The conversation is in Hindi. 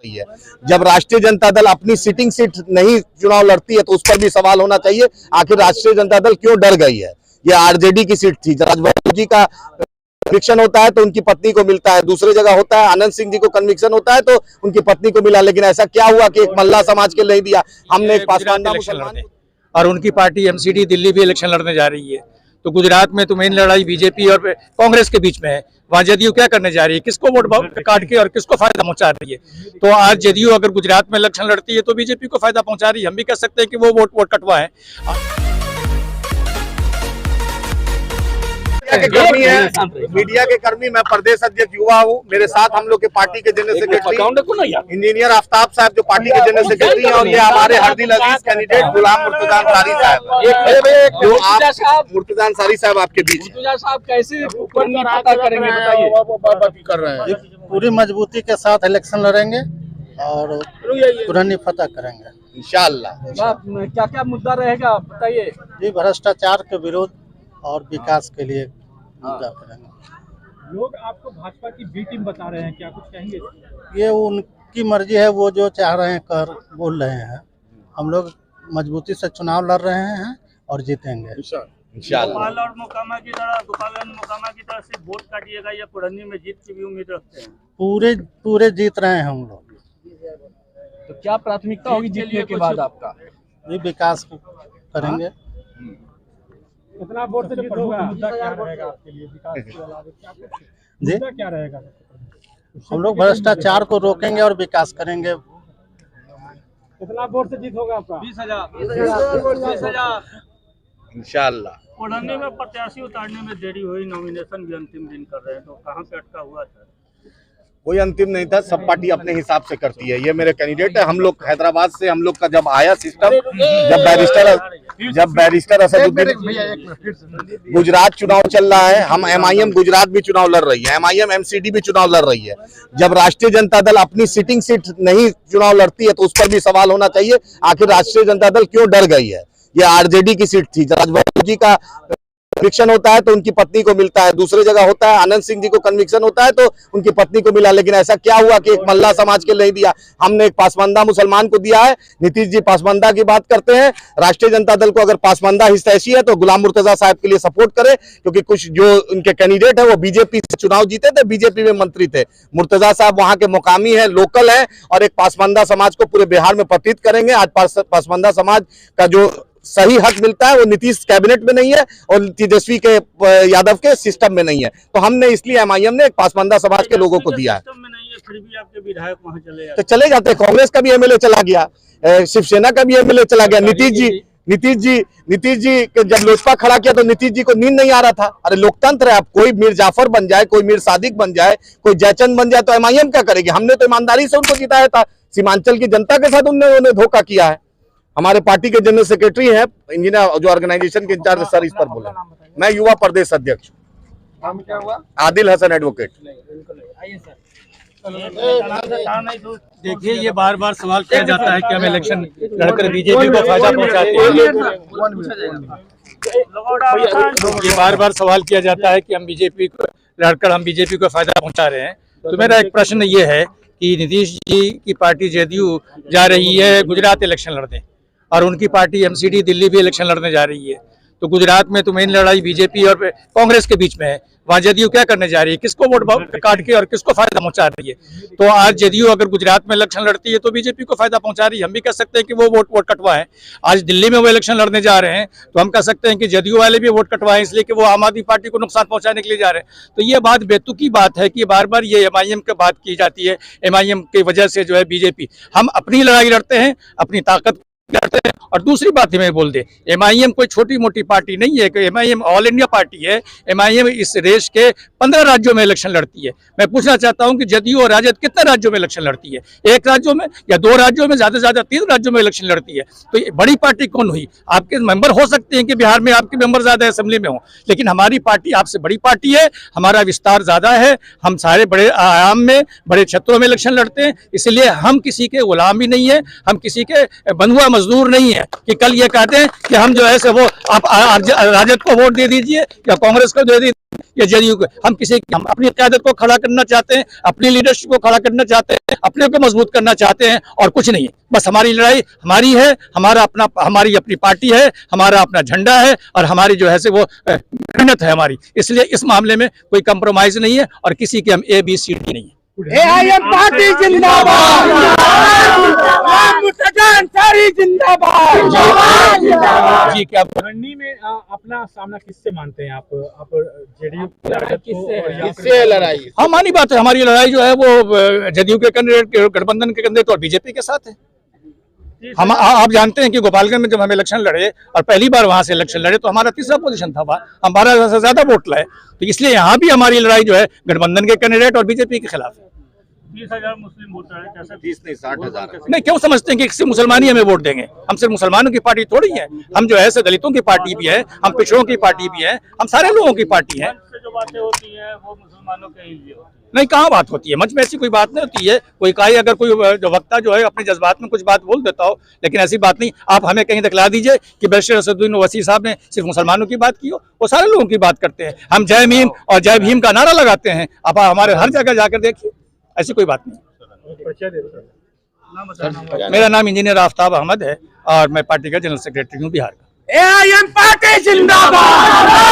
रही है। जब राष्ट्रीय जनता दल अपनी सिटिंग सीट नहीं चुनाव लड़ती है तो उस पर भी सवाल होना चाहिए, आखिर राष्ट्रीय जनता दल क्यों डर गई है। ये आरजेडी की सीट थी, राजभर जी का कन्विक्शन होता है तो उनकी पत्नी को मिलता है, दूसरी जगह होता है आनंद सिंह जी को कन्विक्शन होता है तो उनकी पत्नी को मिला, लेकिन ऐसा क्या हुआ कि एक मल्ला समाज के नहीं दिया। हमने एक पासवान मुसलमान और उनकी पार्टी एमसीडी दिल्ली भी इलेक्शन लड़ने जा रही है, तो गुजरात में तो मेन लड़ाई बीजेपी और कांग्रेस के बीच में है। वहाँ जदयू क्या करने जा रही है, किसको वोट काट के और किसको फायदा पहुंचा रही है। तो आज जदयू अगर गुजरात में इलेक्शन लड़ती है तो बीजेपी को फायदा पहुंचा रही है। हम भी कह सकते हैं कि वो वोट कटवाएं। मीडिया के कर्मी, मैं प्रदेश अध्यक्ष युवा हूँ, मेरे साथ हम लोग के पार्टी के जनरल सेक्रेटरी इंजीनियर आफ्ताब साहब जो पार्टी के जनरल सेक्रेटरी हैं, और ये हमारे हरदिल अजीज कैंडिडेट गुलाम मुर्तजा अंसारी साहब, जो आप मुर्तजा अंसारी साहब आपके बीच कैसे पता करेंगे बताइए। कर रहे हैं पूरी मजबूती के साथ इलेक्शन लड़ेंगे और पुरानी फतह करेंगे इंशाअल्लाह। क्या क्या मुद्दा रहेगा बताइए। जी, भ्रष्टाचार के विरोध और विकास के लिए मुद्दा करेंगे। लोग आपको भाजपा की बी टीम बता रहे हैं, क्या कुछ कहेंगे? ये उनकी मर्जी है, वो जो चाह रहे हैं कर बोल रहे हैं। हम लोग मजबूती से चुनाव लड़ रहे हैं और जीतेंगे इंशाअल्लाह। गोपाल और मोकामा की तरह से वोट काटिएगा या पुरानी में जीत की भी उम्मीद रखते हैं? पूरे जीत रहे हैं हम लोग। तो क्या प्राथमिकता होगी जीतने के बाद आपका? ये विकास करेंगे। कितना वोट से जीत होगा? मुद्दा क्या रहेगा आपके लिए विकास के अलावा? जी, मुद्दा क्या रहेगा? हम लोग भ्रष्टाचार को रोकेंगे और विकास करेंगे। कितना वोट से जीत होगा आपका? 20,000 इंशाअल्लाह। पुरानी में प्रत्याशी उतारने में देरी हुई, नॉमिनेशन भी अंतिम दिन कर रहे हैं, तो कहाँ पे अटका हुआ था? कोई अंतिम नहीं था, सब पार्टी अपने हिसाब से करती है। ये मेरे कैंडिडेट है। हम लोग हैदराबाद से, हम लोग का जब आया सिस्टम, जब बैरिस्टर असदुद्दीन, गुजरात चुनाव चल रहा है, हम एमआईएम गुजरात भी चुनाव लड़ रही है, एमआईएम एमसीडी भी चुनाव लड़ रही है। जब राष्ट्रीय जनता दल अपनी सिटिंग सीट नहीं चुनाव लड़ती है तो उस पर भी सवाल होना चाहिए, आखिर राष्ट्रीय जनता दल क्यों डर गई है। ये आरजेडी की सीट थी, राजभर जी का कन्विक्शन होता है तो उनकी पत्नी को मिलता है, दूसरी जगह होता है आनंद सिंह जी को कन्विक्शन होता है तो उनकी पत्नी को मिला, लेकिन ऐसा क्या हुआ कि एक मल्ला समाज के नहीं दिया। हमने एक पासमानदा मुसलमान को दिया है। नीतीश जी पासमानदा की बात करते हैं, राष्ट्रीय जनता दल को अगर पासमानदा हितैषी है तो गुलाम मुर्तजा साहब के लिए सपोर्ट करे, क्योंकि कुछ जो उनके कैंडिडेट है वो बीजेपी से चुनाव जीते थे, बीजेपी में मंत्री थे। मुर्तजा साहब वहां के मुकामी है, लोकल है, और एक पासमानदा समाज को पूरे बिहार में प्रतिष्ठित करेंगे। आज पासमानदा समाज का जो सही हक मिलता है वो नीतीश कैबिनेट में नहीं है और तेजस्वी के यादव के सिस्टम में नहीं है, तो हमने इसलिए एमआईएम ने एक पासमानदा समाज के लोगों को दिया है। फिर भी आपके विधायक वहां तो चले जाते, कांग्रेस का भी एमएलए चला गया, शिवसेना का भी एमएलए चला गया। नीतीश जी जब लोजपा खड़ा किया तो नीतीश जी को नींद नहीं आ रहा था। अरे लोकतंत्र है, आप कोई मीर जाफर बन जाए, कोई मीर सादिक बन जाए, कोई जयचंद बन जाए तो एमआईएम क्या करेगी। हमने तो ईमानदारी से उनको जिताया था, सीमांचल की जनता के साथ उन्होंने धोखा किया है। हमारे पार्टी के जनरल सेक्रेटरी हैं इंजीनियर जो ऑर्गेनाइजेशन के इंचार्ज, सर इस पर बोले। मैं युवा प्रदेश अध्यक्ष नाम क्या हुआ? आदिल हसन एडवोकेट। देखिए, ये बार बार सवाल किया जाता है कि हम इलेक्शन लड़कर बीजेपी को फायदा पहुंचाते हैं। ये बार बार सवाल किया जाता है कि हम बीजेपी को लड़कर हम बीजेपी को फायदा पहुंचा रहे हैं। तो मेरा एक प्रश्न ये है कि नीतीश जी की पार्टी जदयू जा रही है गुजरात इलेक्शन लड़ने और उनकी पार्टी एमसीडी दिल्ली भी इलेक्शन लड़ने जा रही है, तो गुजरात में तो मेन लड़ाई बीजेपी और कांग्रेस के बीच में है। वहाँ जदयू क्या करने जा रही है, किसको वोट काट के और किसको फायदा पहुंचा रही है। तो आज जदयू अगर गुजरात में इलेक्शन लड़ती है तो बीजेपी को फायदा पहुंचा रही है। हम भी कह सकते हैं कि वो वोट कटवाएं। आज दिल्ली में वो इलेक्शन लड़ने जा रहे हैं तो हम कह सकते हैं कि जदयू वाले भी वोट कटवाएं, इसलिए कि वो आम आदमी पार्टी को नुकसान पहुंचाने के लिए जा रहे हैं। तो ये बात बेतुकी बात है कि बार बार ये एमआईएम की बात की जाती है। एमआईएम की वजह से जो है बीजेपी, हम अपनी लड़ाई लड़ते हैं, अपनी ताकत लड़ते हैं। और दूसरी बात हमें बोल दे, एमआईएम कोई छोटी मोटी पार्टी नहीं है, एमआईएम ऑल इंडिया पार्टी है। एमआईएम इस देश के 15 राज्यों में इलेक्शन लड़ती है। मैं पूछना चाहता हूं कि जदयू और राजद कितने राज्यों में इलेक्शन लड़ती है? 1 राज्यों में या 2 राज्यों में, ज्यादा से ज्यादा 3 राज्यों में इलेक्शन लड़ती है। तो ये बड़ी पार्टी कौन हुई? आपके मेंबर हो सकते हैं कि बिहार में आपके मेंबर ज्यादा असेंबली में हो, लेकिन हमारी पार्टी आपसे बड़ी पार्टी है, हमारा विस्तार ज्यादा है, हम सारे बड़े आयाम में बड़े क्षेत्रों में इलेक्शन लड़ते हैं। इसलिए हम किसी के गुलाम भी नहीं है, हम किसी के बंधुआ मजदूर नहीं है कि कल ये कहते हैं कि हम जो है से वो आप राजद को वोट दे दीजिए या कांग्रेस को दे दीजिए। या जदयू को, हम अपनी क़यादत को खड़ा करना चाहते हैं, अपनी लीडरशिप को खड़ा करना चाहते हैं, अपने को मजबूत करना चाहते हैं और कुछ नहीं। बस हमारी लड़ाई हमारी है, हमारी अपनी पार्टी है, हमारा अपना झंडा है और हमारी जो है से वो मेहनत है हमारी। इसलिए इस मामले में कोई कंप्रोमाइज नहीं है और किसी की हम ABCD नहीं है। AIM पार्टी जिंदाबाद, अंसारी जिंदाबाद। जी क्या बढ़नी में अपना सामना किससे मानते हैं आप जेडीयू किससे लड़ाई? हमारी बात है, हमारी लड़ाई जो है वो जदयू के कैंडिडेट गठबंधन के कैंडिडेट और BJP के साथ है। हम आप जानते हैं कि गोपालगंज में जब हम इलेक्शन लड़े और पहली बार वहां से इलेक्शन लड़े तो हमारा तीसरा पोजीशन था, हम 12,000 से ज्यादा वोट लाए। तो इसलिए यहाँ भी हमारी लड़ाई जो है गठबंधन के कैंडिडेट और BJP के खिलाफ है। 30,000 मुस्लिम वोटर है, कैसे 30 नहीं 60,000। नहीं, क्यों समझते हैं कि किसी मुसलमान ही हमें वोट देंगे? हम सिर्फ मुसलमानों की पार्टी थोड़ी है, हम जो है दलितों की पार्टी भी है, हम पिछड़ों की पार्टी भी है, हम सारे लोगों की पार्टी है। से जो बातें होती हैं वो मुसलमानों के लिए होती है। नहीं, कहाँ बात होती है मंच में, ऐसी कोई बात नहीं होती है। कोई अगर कोई जो वक्ता जो है अपने जज्बात में कुछ बात बोल देता हो, लेकिन ऐसी बात नहीं। आप हमें कहीं दिखला दीजिए कि बैरिस्टर असदुद्दीन ओवैसी साहब ने सिर्फ मुसलमानों की बात की हो। वो सारे लोगों की बात करते हैं। हम जय भीम और जय भीम का नारा लगाते हैं, आप हमारे हर जगह जाकर देखिए, ऐसी कोई बात नहीं। मेरा नाम इंजीनियर आफ्ताब अहमद है और मैं पार्टी का जनरल सेक्रेटरी हूँ बिहार का। AIM पार्टी जिंदाबाद।